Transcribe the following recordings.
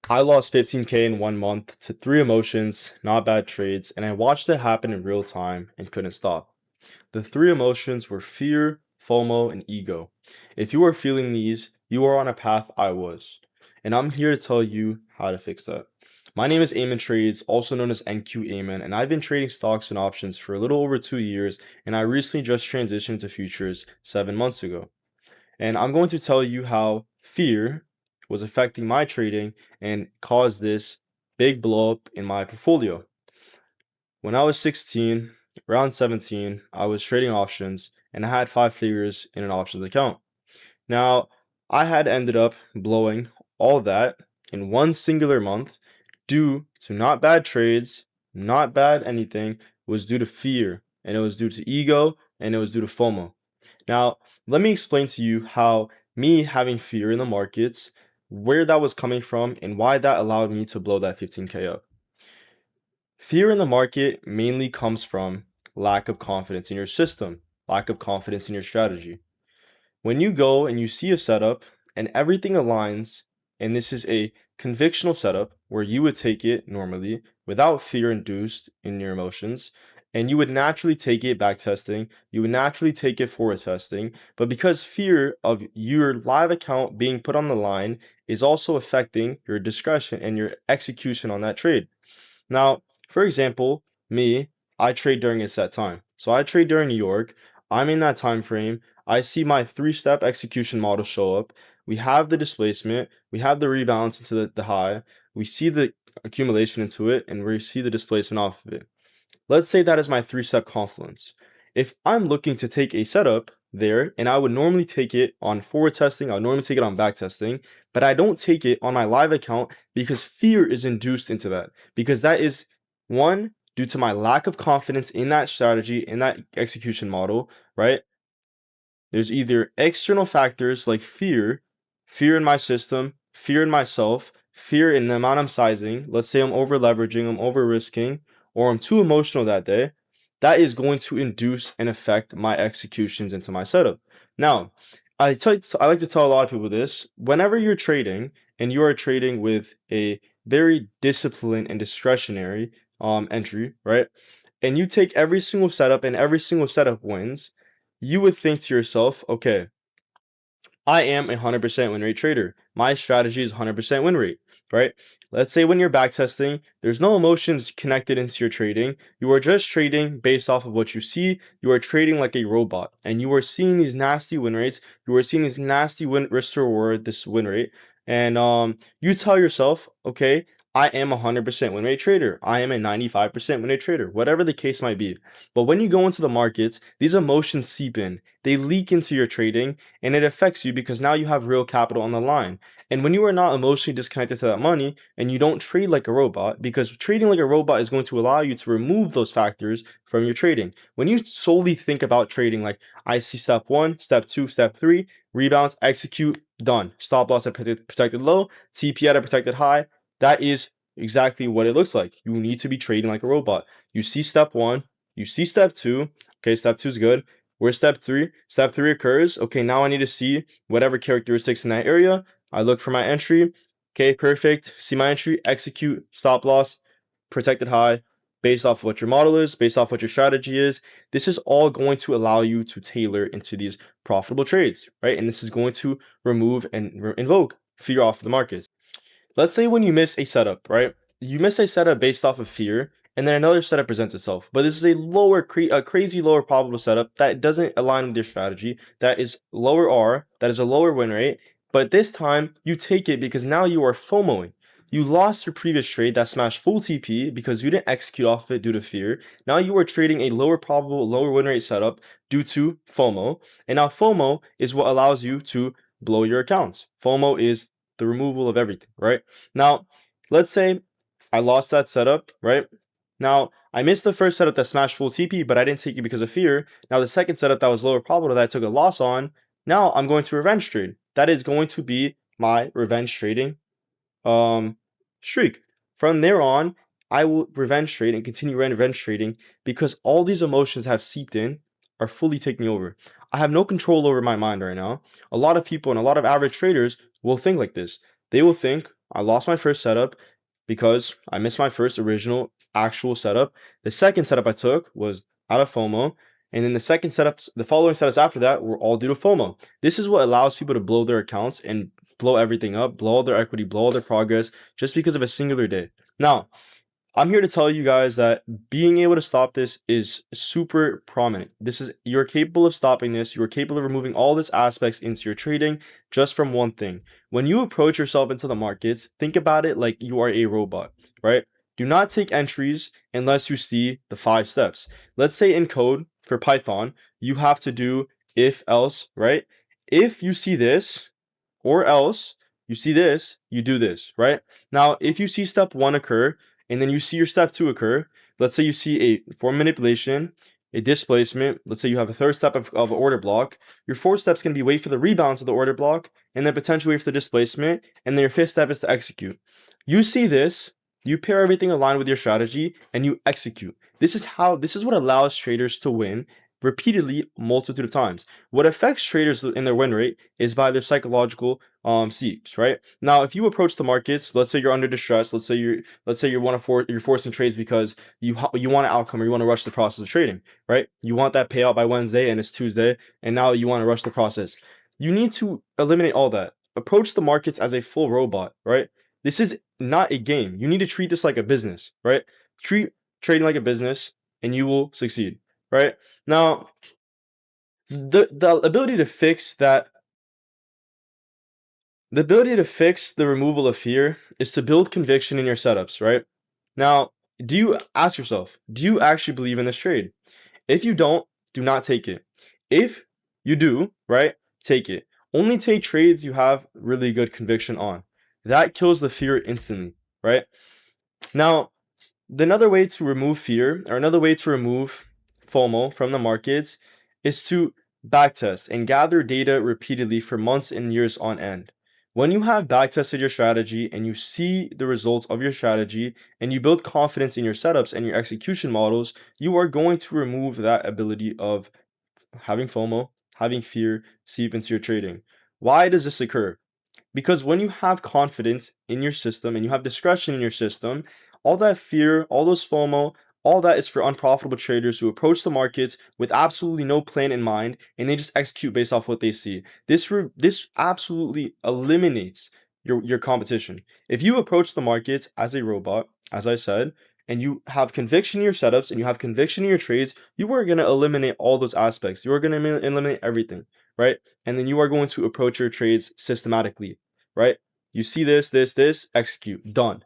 I lost 15K in 1 month to three emotions, not bad trades, and I watched it happen in real time and couldn't stop. The three emotions were fear, FOMO, and ego. If you are feeling these, you are on a path I was. And I'm here to tell you how to fix that. My name is Eamon Trades, also known as NQ Eamon, and I've been trading stocks and options for a little over 2 years, and I recently just transitioned to futures 7 months ago. And I'm going to tell you how fear was affecting my trading and caused this big blow up in my portfolio. When I was 16, around 17, I was trading options and I had 5 figures in an options account. Now, I had ended up blowing all that in one singular month due to not bad trades, not bad anything, was due to fear, and it was due to ego, and it was due to FOMO. Now, let me explain to you how me having fear in the markets, where that was coming from, and why that allowed me to blow that 15K up. Fear in the market mainly comes from lack of confidence in your system, lack of confidence in your strategy. When you go and you see a setup and everything aligns, and this is a convictional setup where you would take it normally without fear induced in your emotions, and you would naturally take it back testing, you would naturally take it forward testing, but because fear of your live account being put on the line is also affecting your discretion and your execution on that trade. Now, for example, me, I trade during a set time. So I trade during New York. I'm in that time frame. I see my three-step execution model show up. We have the displacement, we have the rebalance into the high, we see the accumulation into it, and we see the displacement off of it. Let's say that is my three-step confluence. If I'm looking to take a setup there, and I would normally take it on forward testing, I would normally take it on back testing, but I don't take it on my live account because fear is induced into that. Because that is one, due to my lack of confidence in that strategy, in that execution model, right? There's either external factors like fear in my system, fear in myself, fear in the amount I'm sizing. Let's say I'm over leveraging, I'm over risking, or I'm too emotional that day. That is going to induce and affect my executions into my setup. Now, I like to tell a lot of people this. Whenever you're trading and you are trading with a very disciplined and discretionary entry, right? And you take every single setup and every single setup wins, you would think to yourself, okay, I am a 100% win rate trader. My strategy is 100% win rate, right? Let's say when you're backtesting, there's no emotions connected into your trading. You are just trading based off of what you see. You are trading like a robot, and you are seeing these nasty win rates. You are seeing these nasty win risk to reward, this win rate, and you tell yourself, okay, I am a 100% win rate trader. I am a 95% win rate trader, whatever the case might be. But when you go into the markets, these emotions seep in. They leak into your trading, and it affects you because now you have real capital on the line. And when you are not emotionally disconnected to that money and you don't trade like a robot, because trading like a robot is going to allow you to remove those factors from your trading. When you solely think about trading like I see step one, step two, step three, rebalance, execute, done. Stop loss at protected low, TP at a protected high, that is exactly what it looks like. You need to be trading like a robot. You see step one, you see step two. Okay, step two is good. Where's step three? Step three occurs. Okay, now I need to see whatever characteristics in that area. I look for my entry. Okay, perfect. See my entry, execute, stop loss, protected high, based off what your model is, based off what your strategy is. This is all going to allow you to tailor into these profitable trades, right? And this is going to remove and invoke fear off the markets. Let's say when you miss a setup, right? You miss a setup based off of fear, and then another setup presents itself. But this is a crazy lower probable setup that doesn't align with your strategy. That is lower R. That is a lower win rate. But this time you take it because now you are FOMOing. You lost your previous trade that smashed full TP because you didn't execute off of it due to fear. Now you are trading a lower probable, lower win rate setup due to FOMO. And now FOMO is what allows you to blow your accounts. FOMO is the removal of everything, right? Now, let's say I lost that setup, right? Now, I missed the first setup that smashed full TP, but I didn't take it because of fear. Now, the second setup that was lower probable that I took a loss on, now I'm going to revenge trade. That is going to be my revenge trading streak. From there on, I will revenge trade and continue revenge trading because all these emotions have seeped in, are fully taking over. I have no control over my mind right now. A lot of people and a lot of average traders will think like this. They will think, I lost my first setup because I missed my first original actual setup. The second setup I took was out of FOMO. And then the following setups after that were all due to FOMO. This is what allows people to blow their accounts and blow everything up, blow all their equity, blow all their progress just because of a singular day. Now, I'm here to tell you guys that being able to stop this is super prominent. You're capable of stopping this. You're capable of removing all these aspects into your trading just from one thing. When you approach yourself into the markets, think about it like you are a robot, right? Do not take entries unless you see the 5 steps. Let's say in code for Python, you have to do if else, right? If you see this or else you see this, you do this, right? Now, if you see step 1 occur, and then you see your step 2 occur, let's say you see a form manipulation, a displacement, let's say you have a third step of an order block, your fourth step is going to be wait for the rebound to the order block, and then potentially wait for the displacement, and then your fifth step is to execute. You see this, you pair everything aligned with your strategy, and you execute. This is what allows traders to win repeatedly multitude of times. What affects traders in their win rate is by their psychological seeps, right? Now, if you approach the markets, let's say you're under distress, let's say you're forcing trades because you want an outcome or you want to rush the process of trading, right? You want that payout by Wednesday and it's Tuesday, and now you want to rush the process. You need to eliminate all that. Approach the markets as a full robot, right? This is not a game. You need to treat this like a business, right? Treat trading like a business and you will succeed, right? Now, the ability to fix that the ability to fix the removal of fear is to build conviction in your setups, right? Now, ask yourself, do you actually believe in this trade? If you don't, do not take it. If you do, right, take it. Only take trades you have really good conviction on. That kills the fear instantly, right? Now, another way to remove fear or another way to remove FOMO from the markets is to backtest and gather data repeatedly for months and years on end. When you have backtested your strategy and you see the results of your strategy and you build confidence in your setups and your execution models, you are going to remove that ability of having FOMO, having fear seep into your trading. Why does this occur? Because when you have confidence in your system and you have discretion in your system, all that fear, all those FOMO, all that is for unprofitable traders who approach the markets with absolutely no plan in mind and they just execute based off what they see. This absolutely eliminates your competition. If you approach the markets as a robot, as I said, and you have conviction in your setups and you have conviction in your trades, you are going to eliminate all those aspects. You are going to eliminate everything, right? And then you are going to approach your trades systematically, right? You see this, execute, done,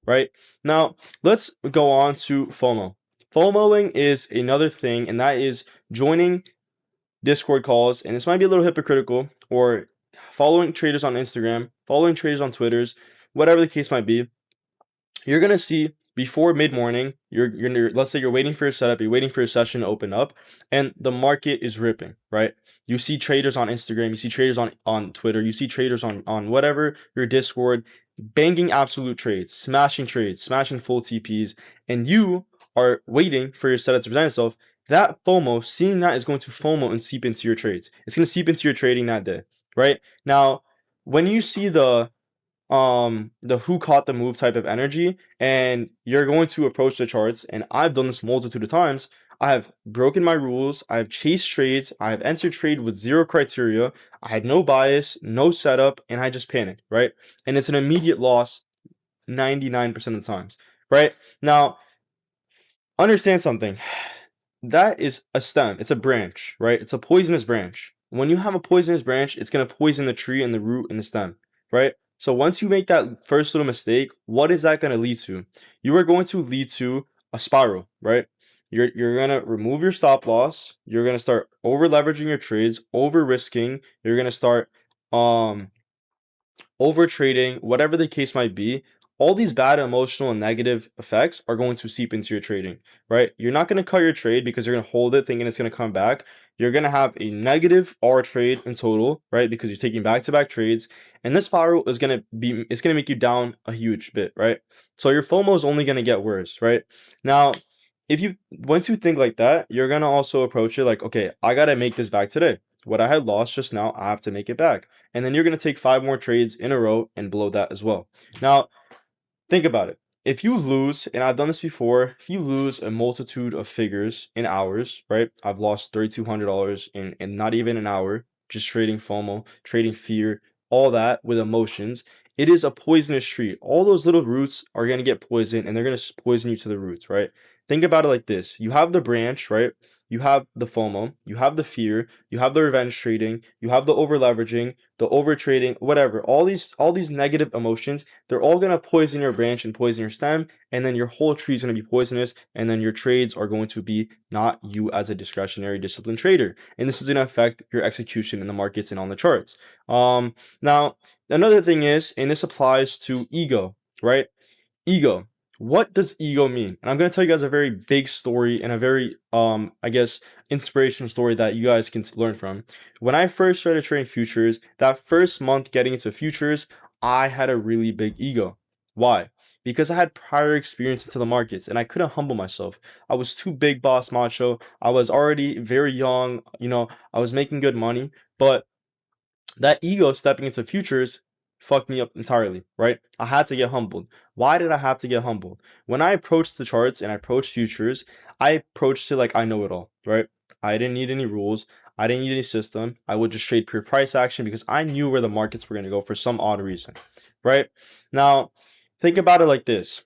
right? Now, let's go on to FOMO. FOMOing is another thing, and that is joining Discord calls, and this might be a little hypocritical, or following traders on Instagram, following traders on Twitters, whatever the case might be. You're gonna see before mid morning, let's say you're waiting for your setup, you're waiting for your session to open up, and the market is ripping, right? You see traders on Instagram, you see traders on Twitter, you see traders on whatever your Discord, banging absolute trades, smashing full TPs, and you are waiting for your setup to present itself. That FOMO, seeing that is going to FOMO and seep into your trades. It's going to seep into your trading that day, right? Now, when you see the who caught the move type of energy and you're going to approach the charts, and I've done this multitude of times. I have broken my rules, I have chased trades, I have entered trade with zero criteria, I had no bias, no setup, and I just panicked, right? And it's an immediate loss 99% of the times, right? Now, understand something. That is a stem. It's a branch, right? It's a poisonous branch. When you have a poisonous branch, it's going to poison the tree and the root and the stem, right? So once you make that first little mistake, what is that going to lead to? You are going to lead to a spiral, right? You're going to remove your stop loss. You're going to start over leveraging your trades, over risking. You're going to start over trading, whatever the case might be. All these bad emotional and negative effects are going to seep into your trading, right? You're not going to cut your trade because you're going to hold it thinking it's going to come back. You're going to have a negative R trade in total, right? Because you're taking back-to-back trades, and this spiral is going to make you down a huge bit, right? So your FOMO is only going to get worse, right? Now, once you think like that, you're going to also approach it like, okay, I got to make this back today. what I had lost just now, I have to make it back. And then you're going to take 5 more trades in a row and blow that as well. Now, think about it. If you lose, and I've done this before, if you lose a multitude of figures in hours, right? I've lost $3,200 in not even an hour, just trading FOMO, trading fear, all that with emotions. It is a poisonous tree. All those little roots are going to get poisoned and they're going to poison you to the roots, right? Think about it like this. You have the branch, right? You have the FOMO, you have the fear, you have the revenge trading, you have the over leveraging, the over trading, whatever. All these negative emotions, they're all going to poison your branch and poison your stem, and then your whole tree is going to be poisonous, and then your trades are going to be not you as a discretionary disciplined trader, and this is going to affect your execution in the markets and on the charts. Now, another thing is, and this applies to ego, right? Ego. What does ego mean? And I'm going to tell you guys a very big story and a very I guess inspirational story that you guys can learn from. When I first started trading futures, that first month getting into futures, I had a really big ego. Why? Because I had prior experience into the markets and I couldn't humble myself. I was too big boss macho. I was already very young, I was making good money, but that ego stepping into futures fucked me up entirely, right? I had to get humbled. Why did I have to get humbled? When I approached the charts and I approached futures, I approached it like I know it all, right? I didn't need any rules. I didn't need any system. I would just trade pure price action because I knew where the markets were going to go for some odd reason, right? Now, think about it like this.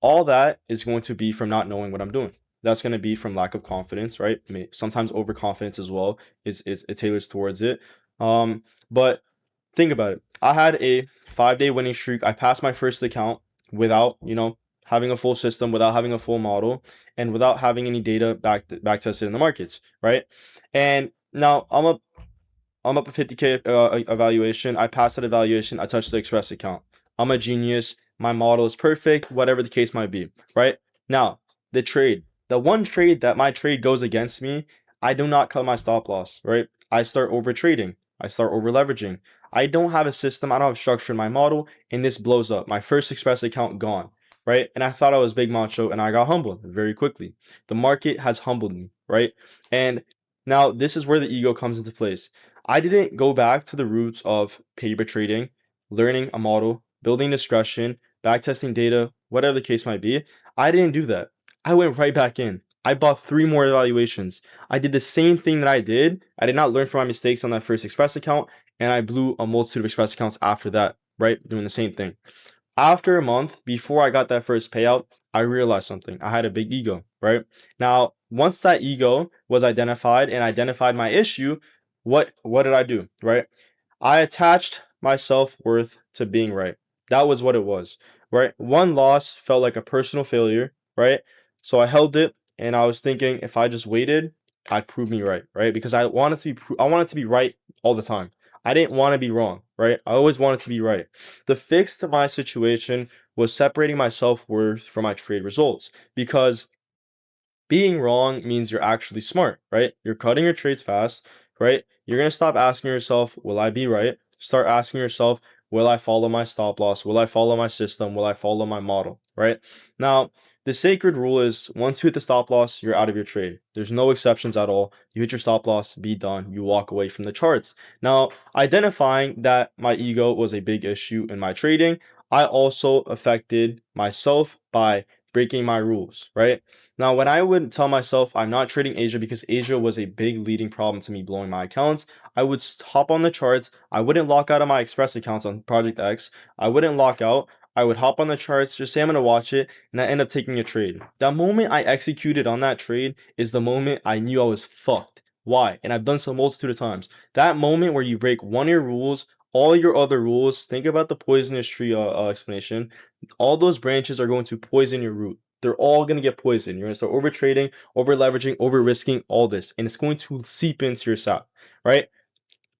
All that is going to be from not knowing what I'm doing. That's going to be from lack of confidence, right? Sometimes overconfidence as well is it tailors towards it. But think about it. I had a 5-day winning streak. I passed my first account without, having a full system, without having a full model, and without having any data back tested in the markets, right? And now I'm up a 50K evaluation. I passed that evaluation. I touched the Express account. I'm a genius. My model is perfect, whatever the case might be, right? Now, the one trade that my trade goes against me, I do not cut my stop loss, right? I start over trading. I start over leveraging. I don't have a system. I don't have structure in my model, and this blows up. My first Express account gone, right? And I thought I was big macho, and I got humbled very quickly. The market has humbled me, right? And now this is where the ego comes into place. I didn't go back to the roots of paper trading, learning a model, building discretion, backtesting data, whatever the case might be. I didn't do that. I went right back in. I bought 3 more evaluations. I did the same thing that I did. I did not learn from my mistakes on that first Express account, and I blew a multitude of Express accounts after that, right? Doing the same thing. After a month, before I got that first payout, I realized something. I had a big ego, right? Now, once that ego was identified and identified my issue, what did I do, right? I attached my self-worth to being right. That was what it was, right? One loss felt like a personal failure, right? So I held it and I was thinking if I just waited, I'd prove me right, right? Because I wanted to be right all the time. I didn't want to be wrong, right? I always wanted to be right. The fix to my situation was separating my self-worth from my trade results because being wrong means you're actually smart, right? You're cutting your trades fast, right? You're going to stop asking yourself, will I be right? Start asking yourself, will I follow my stop loss? Will I follow my system? Will I follow my model, right? Now, the sacred rule is once you hit the stop loss, you're out of your trade. There's no exceptions at all. You hit your stop loss, be done. You walk away from the charts. Now, identifying that my ego was a big issue in my trading, I also affected myself by breaking my rules, right? Now, when I would tell myself I'm not trading Asia because Asia was a big leading problem to me blowing my accounts, I would hop on the charts. I wouldn't lock out of my Express accounts on Project X. I wouldn't lock out. I would hop on the charts, just say I'm going to watch it, and I end up taking a trade. That moment I executed on that trade is the moment I knew I was fucked. Why? And I've done so a multitude of times. That moment where you break one of your rules, all your other rules, think about the poisonous tree explanation. All those branches are going to poison your root. They're all going to get poisoned. You're going to start over trading, over leveraging, over risking, all this. And it's going to seep into your sap, right?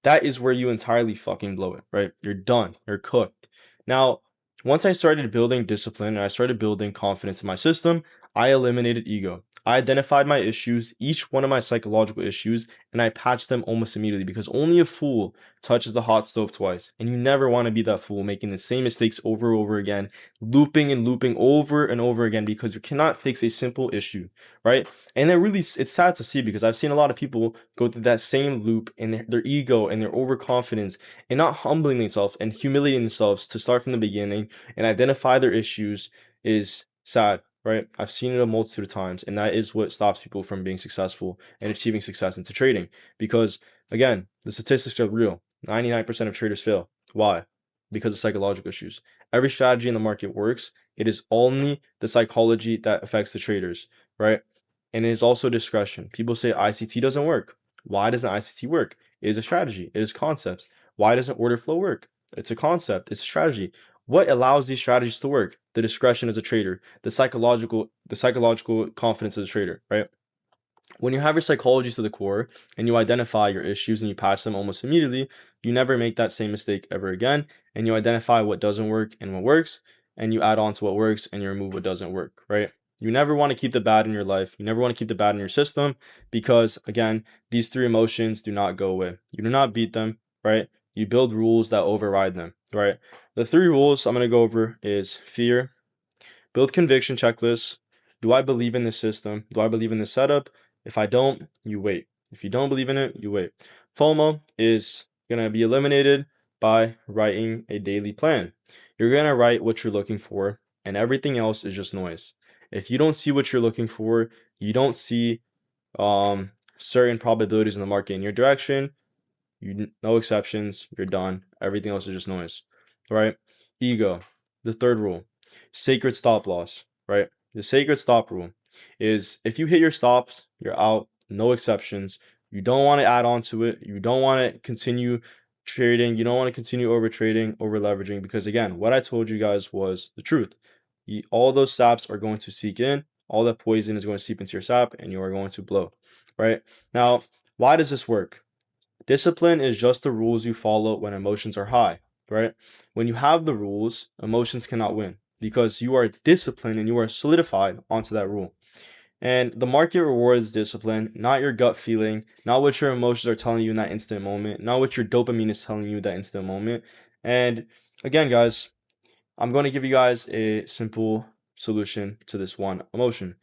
That is where you entirely fucking blow it, right? You're done. You're cooked. Now, once I started building discipline and I started building confidence in my system, I eliminated ego. I identified my issues, each one of my psychological issues, and I patched them almost immediately because only a fool touches the hot stove twice. And you never want to be that fool making the same mistakes over and over again, looping and looping over and over again because you cannot fix a simple issue, right? And it's sad to see because I've seen a lot of people go through that same loop and their ego and their overconfidence and not humbling themselves and humiliating themselves to start from the beginning and identify their issues is sad, right? I've seen it a multitude of times, and that is what stops people from being successful and achieving success into trading. Because again, the statistics are real. 99% of traders fail. Why? Because of psychological issues. Every strategy in the market works. It is only the psychology that affects the traders, right? And it is also discretion. People say ICT doesn't work. Why doesn't ICT work? It is a strategy. It is concepts. Why doesn't order flow work? It's a concept. It's a strategy. What allows these strategies to work? The discretion as a trader, the psychological confidence as a trader, right? When you have your psychology to the core and you identify your issues and you patch them almost immediately, you never make that same mistake ever again. And you identify what doesn't work and what works, and you add on to what works and you remove what doesn't work, right? You never want to keep the bad in your life. You never want to keep the bad in your system because, again, these three emotions do not go away. You do not beat them, right? You build rules that override them, right? The three rules I'm going to go over is fear, build conviction checklists. Do I believe in this system? Do I believe in this setup? If I don't, you wait. If you don't believe in it, you wait. FOMO is going to be eliminated by writing a daily plan. You're going to write what you're looking for, and everything else is just noise. If you don't see what you're looking for, you don't see certain probabilities in the market in your direction, no exceptions, you're done. Everything else is just noise, right? Ego, the third rule, sacred stop loss, right? The sacred stop rule is if you hit your stops, you're out, no exceptions. You don't want to add on to it. You don't want to continue trading. You don't want to continue over trading, over leveraging, because again, what I told you guys was the truth. All those saps are going to seek in. All that poison is going to seep into your sap and you are going to blow, right? Now, why does this work? Discipline is just the rules you follow when emotions are high, right? When you have the rules, emotions cannot win because you are disciplined and you are solidified onto that rule. And the market rewards discipline, not your gut feeling, not what your emotions are telling you in that instant moment, not what your dopamine is telling you that instant moment. And again, guys, I'm going to give you guys a simple solution to this one emotion.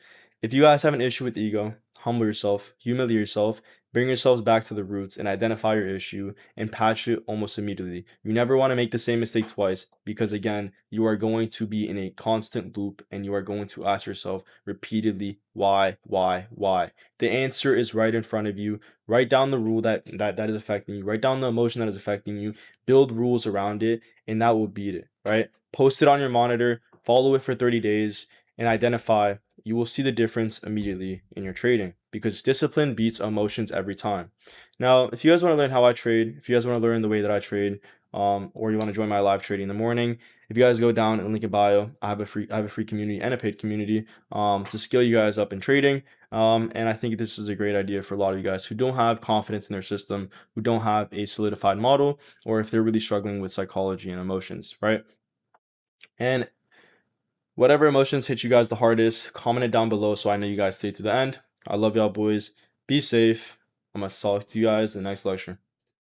If you guys have an issue with ego, humble yourself, humiliate yourself, bring yourselves back to the roots and identify your issue and patch it almost immediately. You never want to make the same mistake twice because, again, you are going to be in a constant loop and you are going to ask yourself repeatedly, why, why? The answer is right in front of you. Write down the rule that is affecting you. Write down the emotion that is affecting you. Build rules around it, and that will beat it, right? Post it on your monitor, follow it for 30 days, and identify. You will see the difference immediately in your trading because discipline beats emotions every time. Now, if you guys want to learn how I trade, if you guys want to learn the way that I trade, or you want to join my live trading in the morning, if you guys go down in the link in bio, I have a free community and a paid community to scale you guys up in trading. And I think this is a great idea for a lot of you guys who don't have confidence in their system, who don't have a solidified model, or if they're really struggling with psychology and emotions, right? And whatever emotions hit you guys the hardest, comment it down below so I know you guys stay to the end. I love y'all, boys. Be safe. I'm going to talk to you guys in the next lecture.